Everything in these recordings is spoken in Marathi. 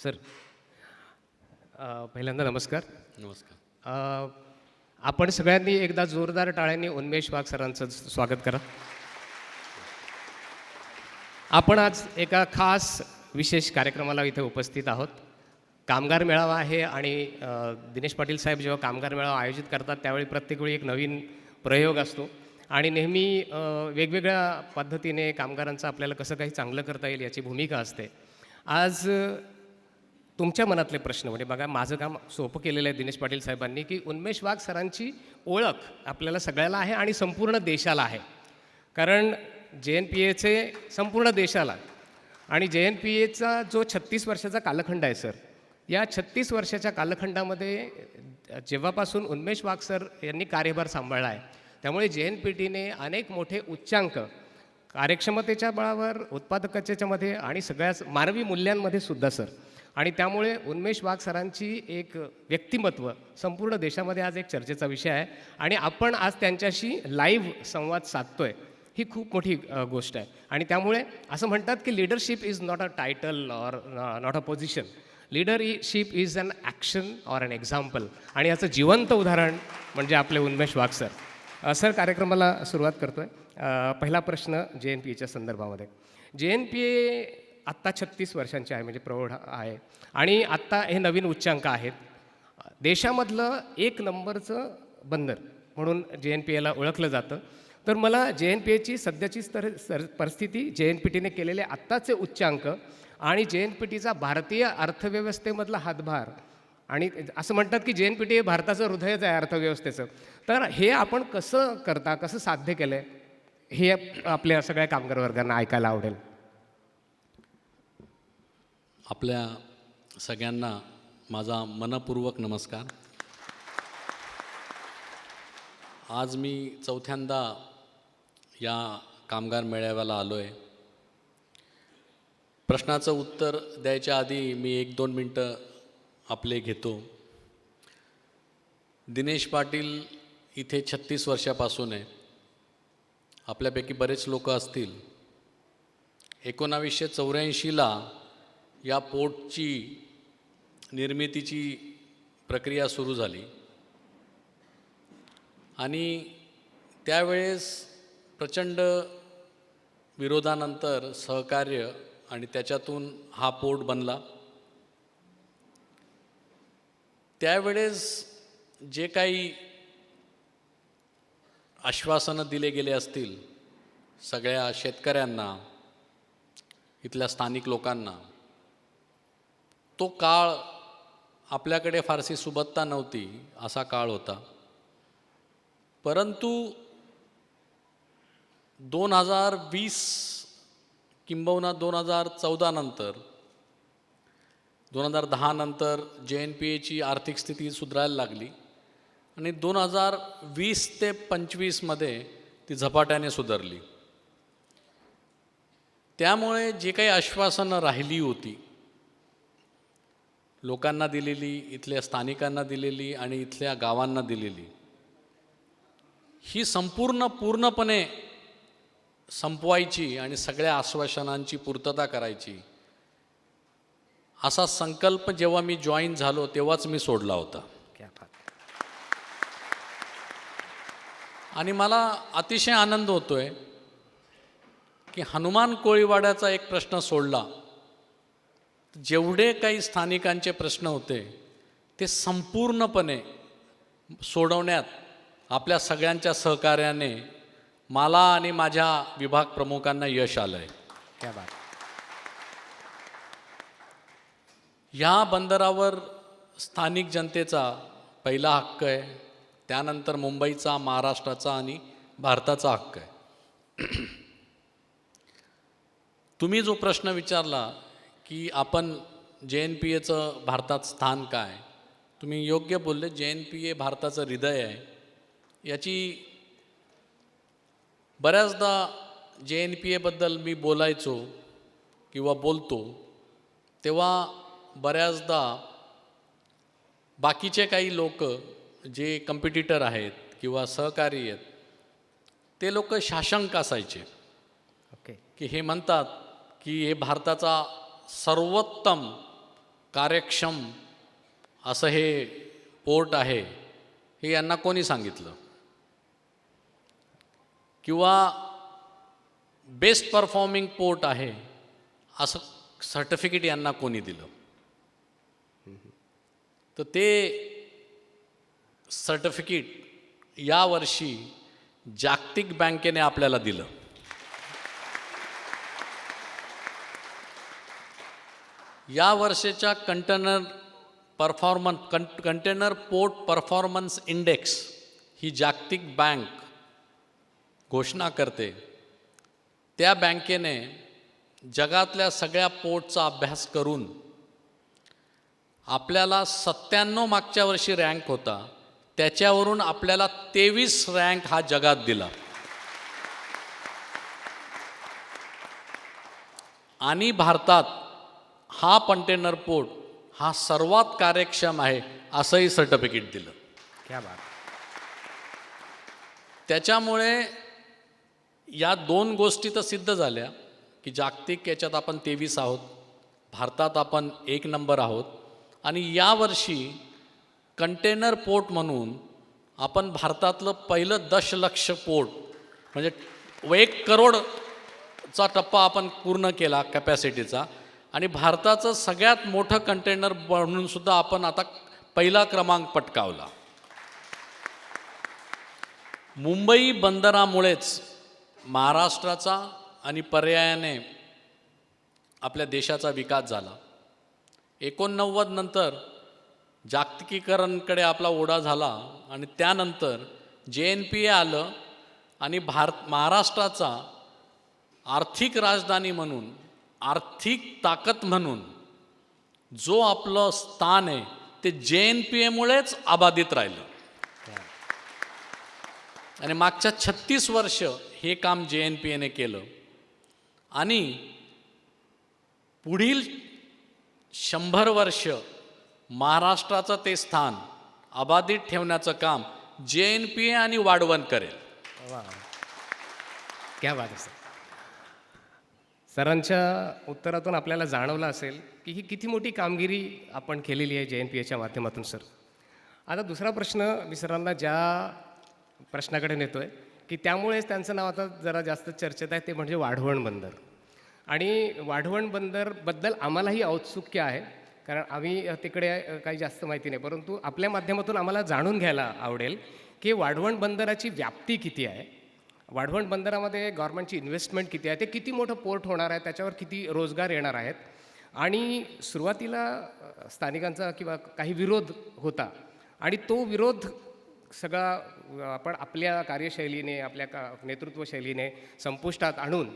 सर, पहिल्यांदा नमस्कार. नमस्कार. आपण सगळ्यांनी एकदा जोरदार टाळ्यांनी उन्मेष वाघ सरांचं स्वागत करा. आपण आज एका खास विशेष कार्यक्रमाला इथे उपस्थित आहोत. कामगार मेळावा आहे आणि दिनेश पाटील साहेब जेव्हा कामगार मेळावा आयोजित करतात त्यावेळी प्रत्येक वेळी एक नवीन प्रयोग असतो आणि नेहमी वेगवेगळ्या पद्धतीने कामगारांचं आपल्याला कसं काही चांगलं करता येईल याची भूमिका असते. आज तुमच्या मनातले प्रश्न म्हणजे बघा, माझं काम सोपं केलेलं आहे दिनेश पाटील साहेबांनी की उन्मेष वाघ सरांची ओळख आपल्याला सगळ्याला आहे आणि संपूर्ण देशाला आहे. कारण JNPA संपूर्ण देशाला आणि JNPA जो 36 वर्षाचा कालखंड आहे सर, या 36 वर्षाच्या कालखंडामध्ये जेव्हापासून उन्मेष वाघ सर यांनी कार्यभार सांभाळला आहे त्यामुळे JNPTने अनेक मोठे उच्चांक कार्यक्षमतेच्या बळावर, उत्पादकतेच्यामध्ये आणि सगळ्याच मानवी मूल्यांमध्ये सुद्धा सर. आणि त्यामुळे उन्मेष वाघ सरांची एक व्यक्तिमत्व संपूर्ण देशामध्ये आज एक चर्चेचा विषय आहे आणि आपण आज त्यांच्याशी लाईव्ह संवाद साधतोय, ही खूप मोठी गोष्ट आहे. आणि त्यामुळे असं म्हणतात की leadership is not a title or not a position, leadership is an action or an example. आणि याचं जिवंत उदाहरण म्हणजे आपले उन्मेष वाघ सर. सर, कार्यक्रमाला सुरुवात करतो आहे. पहिला प्रश्न JNPAच्या संदर्भामध्ये. JNPA आत्ता 36 वर्षांचे आहे, म्हणजे प्रौढ आहे आणि आत्ता हे नवीन उच्चांक आहेत. देशामधलं 1 नंबरचं बंदर म्हणून JNPAला ओळखलं जातं. तर मला JNPAची सध्याची परिस्थिती, JNPTने केलेले आत्ताचे उच्चांक आणि JNPTचा भारतीय अर्थव्यवस्थेमधला हातभार, आणि असं म्हणतात की JNPT हे भारताचं हृदयच आहे अर्थव्यवस्थेचं, तर हे आपण कसं करता, कसं साध्य केलं आहे, हे आपल्या सगळ्या कामगार वर्गांना ऐकायला आवडेल. आपल्या सगळ्यांना माझा मनपूर्वक नमस्कार. आज मी चौथ्यांदा या कामगार मेळाव्याला आलो आहे. प्रश्नाचं उत्तर द्यायच्या आधी मी 1-2 मिनटं आपले घेतो. दिनेश पाटील इथे 36 वर्षापासून आहे. आपल्यापैकी बरेच लोक असतील. 1984ला या पोर्टची निर्मितीची प्रक्रिया सुरू झाली आणि त्यावेळेस प्रचंड विरोधानंतर सहकार्य आणि त्याच्यातून हा पोर्ट बनला. त्यावेळेस जे काही आश्वासनं दिले गेले असतील सगळ्या शेतकऱ्यांना, इथल्या स्थानिक लोकांना, तो काळ आपल्याकडे फारशी सुबत्ता नव्हती असा काळ होता. परंतु 2020 किंबहुना 2014 नंतर, 2010 नंतर JNPAची आर्थिक स्थिती सुधारायला लागली आणि 2020 ते 25मध्ये ती झपाट्याने सुधारली. त्यामुळे जे काही आश्वासनं राहिली होती, लोकांना दिलेली, इथल्या स्थानिकांना दिलेली आणि इथल्या गावांना दिलेली, ही पूर्णपणे संपवायची आणि सगळ्या आश्वासनांची पूर्तता करायची असा संकल्प जेव्हा मी जॉईन झालो तेव्हाच मी सोडला होता. आणि मला अतिशय आनंद होतोय की हनुमान कोळीवाड्याचा एक प्रश्न सोडला, जेवढे काही स्थानिकांचे प्रश्न होते ते संपूर्णपणे सोडवण्यात आपल्या सगळ्यांच्या सहकार्याने मला आणि माझ्या विभाग प्रमुखांना यश आलं आहे. क्या बात. ह्या बंदरावर स्थानिक जनतेचा पहिला हक्क आहे, त्यानंतर मुंबईचा, महाराष्ट्राचा आणि भारताचा हक्क आहे. तुम्ही जो प्रश्न विचारला की आपण JNPAचं भारतात स्थान काय, तुम्ही योग्य बोलले. JNPA भारताचं हृदय आहे. याची बऱ्याचदा JNPAबद्दल मी बोलायचो किंवा बोलतो तेव्हा बऱ्याचदा बाकीचे काही लोक जे कॉम्पिटिटर आहेत किंवा सहकारी आहेत ते लोक साशंक असायचे. ओके. की हे म्हणतात की हे भारताचा सर्वोत्तम कार्यक्षम असं हे पोर्ट आहे हे यांना कोणी सांगितलं? किंवा बेस्ट परफॉर्मिंग पोर्ट आहे असं सर्टिफिकेट यांना कोणी दिलं? तर ते सर्टिफिकेट यावर्षी जागतिक बँकेने आपल्याला दिलं. या वर्षाच्या कंटेनर पोर्ट परफॉर्मन्स इंडेक्स ही जागतिक बँक घोषणा करते. त्या बँकेने जगातल्या सगळ्या पोर्टचा अभ्यास करून आपल्याला 97 मागच्या वर्षी रँक होता, त्याच्यावरून आपल्याला 23 रँक हा जगात दिला. आणि भारतात हा कंटेनर पोर्ट हा सर्वात कार्यक्षम आहे असंही सर्टिफिकेट दिलं. क्या बात. त्याच्यामुळे या दोन गोष्टी तर सिद्ध झाल्या की जागतिक याच्यात आपण 23 आहोत, भारतात आपण 1 नंबर आहोत. आणि यावर्षी कंटेनर पोर्ट म्हणून आपण भारतातलं पहिलं दशलक्ष पोर्ट म्हणजे 1 करोडचा टप्पा आपण पूर्ण केला कॅपॅसिटीचा. आणि भारताचं सगळ्यात मोठं कंटेनर म्हणून सुद्धा आपण आता पहिला क्रमांक पटकावला. मुंबई बंदरामुळेच महाराष्ट्राचा आणि पर्यायाने आपल्या देशाचा विकास झाला. 89 नंतर जागतिकीकरणकडे आपला ओढा झाला आणि त्यानंतर JNPA आलं आणि महाराष्ट्राचा आर्थिक राजधानी म्हणून, आर्थिक ताकद म्हणून जो आपलं स्थान आहे ते JNPAमुळेच अबाधित राहिलं. आणि मागच्या 36 वर्ष हे काम JNPAने केलं. आणि पुढील 100 वर्ष महाराष्ट्राचं ते स्थान अबाधित ठेवण्याचं काम JNPA आणि वाढवण करेल. वा, क्या बात आहे सर. सरांच्या उत्तरातून आपल्याला जाणवलं असेल की ही किती मोठी कामगिरी आपण केलेली आहे JNPAच्या माध्यमातून सर. आता दुसरा प्रश्न मी सरांना ज्या प्रश्नाकडे नेतो आहे की त्यामुळेच त्यांचं नाव आता जरा जास्त चर्चेत आहे, ते म्हणजे वाढवण बंदर. आणि वाढवण बंदरबद्दल आम्हालाही औत्सुक्य आहे, कारण आम्ही तिकडे काही जास्त माहिती नाही, परंतु आपल्या माध्यमातून आम्हाला जाणून घ्यायला आवडेल की वाढवण बंदराची व्याप्ती किती आहे, वाढवण बंदरामध्ये गव्हर्नमेंटची इन्व्हेस्टमेंट किती आहे, ते किती मोठं पोर्ट होणार आहे, त्याच्यावर किती रोजगार येणार आहेत. आणि सुरुवातीला स्थानिकांचा किंवा काही विरोध होता आणि तो विरोध सगळा आपण आपल्या कार्यशैलीने, आपल्या नेतृत्व शैलीने संपुष्टात आणून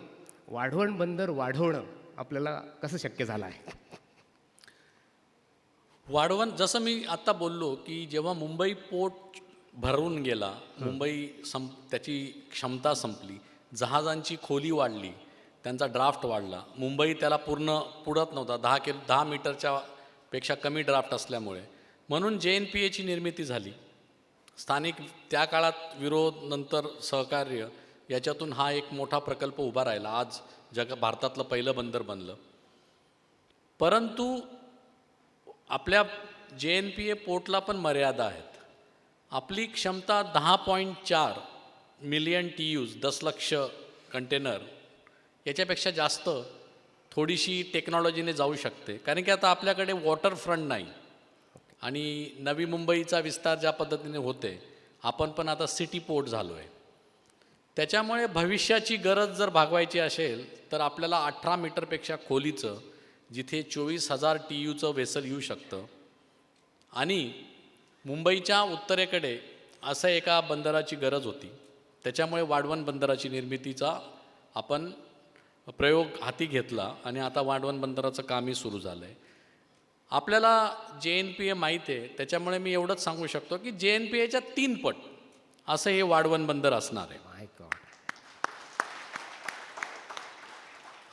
वाढवण बंदर वाढवणं आपल्याला कसं शक्य झालं आहे? वाढवण, जसं मी आत्ता बोललो की जेव्हा मुंबई पोर्ट भरून गेला, त्याची क्षमता संपली, जहाजांची खोली वाढली, त्यांचा ड्राफ्ट वाढला, मुंबई त्याला पूर्ण पुरत नव्हता, 10 मीटरच्या पेक्षा कमी ड्राफ्ट असल्यामुळे, म्हणून JNPAची निर्मिती झाली. स्थानिक त्या काळात विरोध, नंतर सहकार्य, याच्यातून हा एक मोठा प्रकल्प उभा राहिला. आज भारतातलं पहिलं बंदर बनलं. परंतु आपल्या JNPA पोर्टला पण मर्यादा आहेत. आपली क्षमता 10.4 मिलियन TEUs, 10 लक्ष कंटेनर, याच्यापेक्षा जास्त थोडीशी टेक्नॉलॉजीने जाऊ शकते, कारण की आता आपल्याकडे वॉटरफ्रंट नाही. आणि नवी मुंबईचा विस्तार ज्या पद्धतीने होते, आपण पण आता सिटी पोर्ट झालो आहे. त्याच्यामुळे भविष्याची गरज जर भागवायची असेल तर आपल्याला 18 मीटरपेक्षा खोलीचं, जिथे 24,000 TEUचं वेसल येऊ शकतं, आणि मुंबईच्या उत्तरेकडे असं एका बंदराची गरज होती. त्याच्यामुळे वाढवण बंदराची निर्मितीचा आपण प्रयोग हाती घेतला आणि आता वाढवण बंदराचं कामही सुरू झालं आहे. आपल्याला JNPA माहीत आहे, त्याच्यामुळे मी एवढंच सांगू शकतो की JNPAच्या 3 पट असं हे वाढवण बंदर असणार आहे. माय गॉड.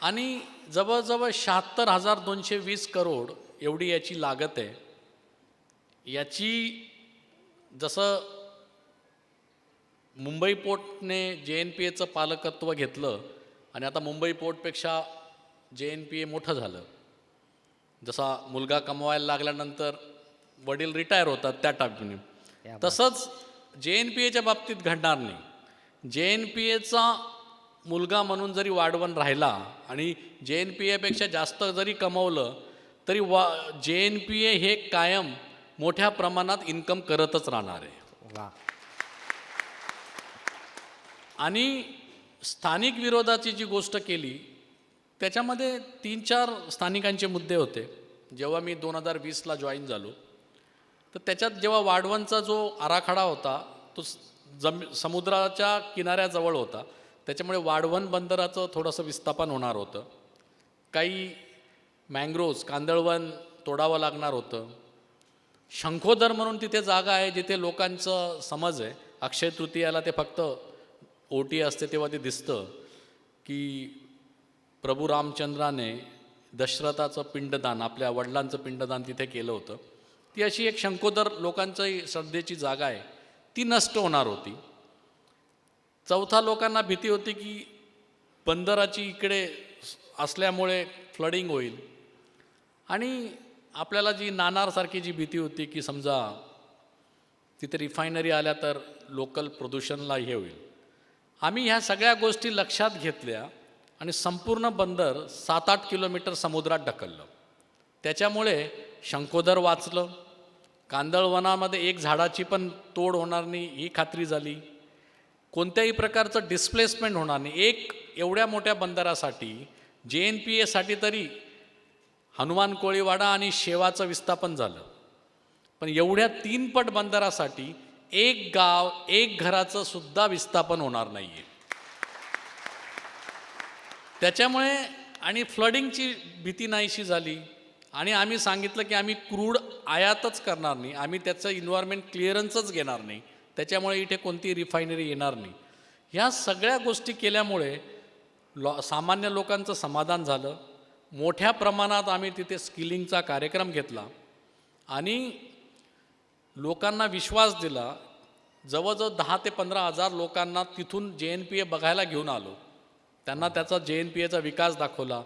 आणि जवळजवळ 76,220 करोड एवढी याची लागत आहे. याची जसं मुंबई पोर्टने JNPAचं पालकत्व घेतलं आणि आता मुंबई पोर्टपेक्षा JNPA मोठं झालं, जसा मुलगा कमवायला लागल्यानंतर वडील रिटायर होतात त्या टाईपने, तसंच JNPAच्या बाबतीत घडणार नाही. JNPAचा मुलगा म्हणून जरी वाढवण राहिला आणि JNPAपेक्षा जास्त जरी कमवलं तरी JNPA हे कायम मोठ्या प्रमाणात इन्कम करतच राहणार आहे. वा. आणि स्थानिक विरोधाची जी गोष्ट केली त्याच्यामध्ये 3-4 स्थानिकांचे मुद्दे होते. जेव्हा मी 2020ला जॉईन झालो तर त्याच्यात जेव्हा वाढवणचा जो आराखडा होता तो समुद्राच्या किनाऱ्याजवळ होता, त्याच्यामुळे वाढवण बंदराचं थोडंसं विस्थापन होणार होतं. काही मँग्रोव्ज कांदळवन तोडावं लागणार होतं. शंखोदर म्हणून तिथे जागा आहे जिथे लोकांचं समज आहे अक्षय तृतीयाला ते फक्त ओटी असते तेव्हा ते दिसतं की प्रभू रामचंद्राने दशरथाचं पिंडदान, आपल्या वडिलांचं पिंडदान तिथे केलं होतं. ती अशी एक शंखोदर लोकांची श्रद्धेची जागा आहे, ती नष्ट होणार होती. चौथा, लोकांना भीती होती की बंदराची इकडे असल्यामुळे फ्लडिंग होईल आणि आपल्याला जी नाणारसारखी जी भीती होती की समजा तिथे रिफायनरी आल्या तर लोकल प्रदूषणला हे होईल. आम्ही ह्या सगळ्या गोष्टी लक्षात घेतल्या आणि संपूर्ण बंदर 7-8 किलोमीटर समुद्रात ढकललं. त्याच्यामुळे शंखोदर वाचलं, कांदळवनामध्ये एक झाडाची पण तोड होणार नाही ही खात्री झाली, कोणत्याही प्रकारचं डिस्प्लेसमेंट होणार नाही. एक एवढ्या मोठ्या बंदरासाठी JNPAसाठी तरी हनुमान कोळीवाडा आणि शेवाचं विस्थापन झालं, पण एवढ्या 3 पट बंदरासाठी एक गाव एक घराचं सुद्धा विस्थापन होणार नाही आहे. त्याच्यामुळे आणि फ्लडिंगची भीती नाहीशी झाली आणि आम्ही सांगितलं की आम्ही क्रूड आयातच करणार नाही, आम्ही त्याचं इन्व्हायरमेंट क्लिअरन्सच घेणार नाही, त्याच्यामुळे इथे कोणती रिफायनरी येणार नाही. ह्या सगळ्या गोष्टी केल्यामुळे सामान्य लोकांचं समाधान झालं. मोठ्या प्रमाणात आम्ही तिथे स्किलिंगचा कार्यक्रम घेतला आणि लोकांना विश्वास दिला. जवळजवळ 10,000 ते 15,000 लोकांना तिथून JNPA बघायला घेऊन आलो. त्यांना त्याचा JNPAचा विकास दाखवला.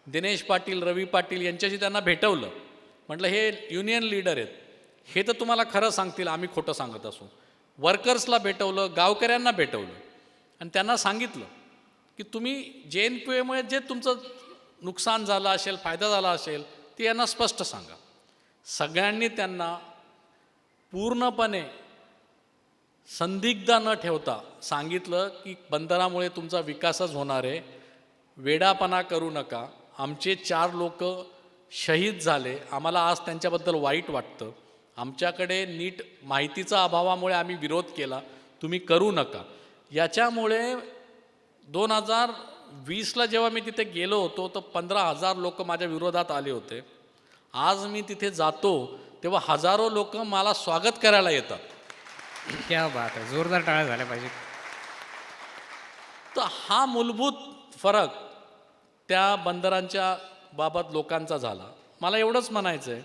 दिनेश पाटील, रवी पाटील यांच्याशी त्यांना भेटवलं. म्हटलं हे युनियन लीडर आहेत, हे तर तुम्हाला खरं सांगतील, आम्ही खोटं सांगत असू. वर्कर्सला भेटवलं, गावकऱ्यांना भेटवलं आणि त्यांना सांगितलं की तुम्ही JNPAमुळे जे तुमचं नुकसान झालं असेल, फायदा झाला असेल ते यांना स्पष्ट सांगा. सगळ्यांनी त्यांना पूर्णपणे संदिग्ध न ठेवता सांगितलं की बंदरामुळे तुमचा विकासच होणार आहे, वेडापणा करू नका. आमचे 4 लोक शहीद झाले, आम्हाला आज त्यांच्याबद्दल वाईट वाटतं, आमच्याकडे नीट माहितीचा अभावामुळे आम्ही विरोध केला, तुम्ही करू नका. याच्यामुळे 2020ला जेव्हा मी तिथे गेलो होतो तर 15,000 लोक माझ्या विरोधात आले होते. आज मी तिथे जातो तेव्हा हजारो लोक मला स्वागत करायला येतात. क्या बात आहे, जोरदार टाळ्या झाल्या पाहिजे. तर हा मूलभूत फरक त्या बंदरांच्या बाबत लोकांचा झाला. मला एवढंच म्हणायचं आहे,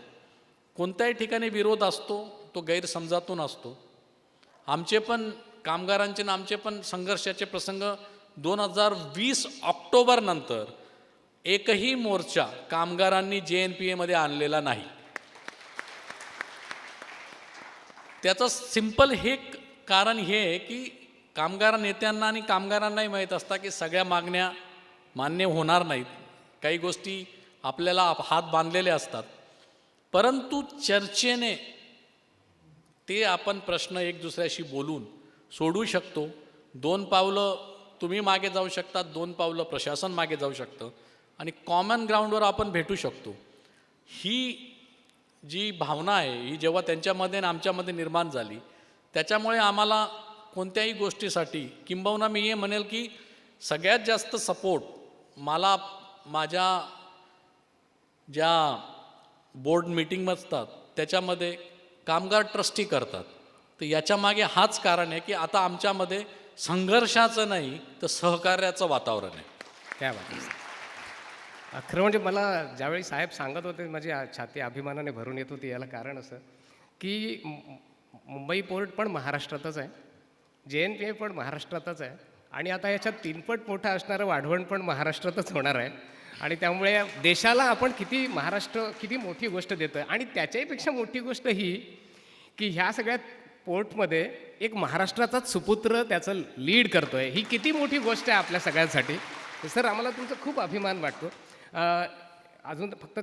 कोणत्याही ठिकाणी विरोध असतो तो गैरसमजातून असतो. आमचे पण कामगारांचे आणि आमचे पण संघर्षाचे प्रसंग 2020 ऑक्टोबरनंतर एकही मोर्चा कामगारांनी JNPAमध्ये आणलेला नाही. त्याचं सिंपल हे कारण हे आहे की कामगार नेत्यांना आणि कामगारांनाही माहीत असतं की सगळ्या मागण्या मान्य होणार नाहीत, काही गोष्टी आपल्याला हात बांधलेले असतात, परंतु चर्चेने ते आपण प्रश्न एक दुसऱ्याशी बोलून सोडू शकतो. 2 पावलं तुम्ही मागे जाऊ शकता, 2 पावलं प्रशासन मागे जाऊ शकतं आणि कॉमन ग्राउंडवर आपण भेटू शकतो. ही जी भावना आहे ही जेव्हा त्यांच्यामध्ये आणि आमच्यामध्ये निर्माण झाली, त्याच्यामुळे आम्हाला कोणत्याही गोष्टीसाठी, किंबहुना मी हे म्हणेल की सगळ्यात जास्त सपोर्ट मला माझ्या ज्या बोर्ड मीटिंग असतात त्याच्यामध्ये कामगार ट्रस्टी करतात. तर याच्यामागे हाच कारण आहे की आता आमच्यामध्ये संघर्षाचं नाही तर सहकार्याचं वातावरण आहे. क्या बात आहे. खरं म्हणजे मला ज्यावेळी साहेब सांगत होते माझी छाती अभिमानाने भरून येत होती. याला कारण असं की मुंबई पोर्ट पण महाराष्ट्रातच आहे, JNPA पण महाराष्ट्रातच आहे आणि आता याच्यात 3 पट मोठं असणारं वाढवण पण महाराष्ट्रातच होणार आहे. आणि त्यामुळे देशाला आपण किती महाराष्ट्र किती मोठी गोष्ट देतो आहे. आणि त्याच्याहीपेक्षा मोठी गोष्ट ही की ह्या सगळ्या पोर्टमध्ये एक महाराष्ट्राचाच सुपुत्र त्याचं लीड करतो आहे. ही किती मोठी गोष्ट आहे आपल्या सगळ्यांसाठी. सर, आम्हाला तुमचा खूप अभिमान वाटतो. अजून फक्त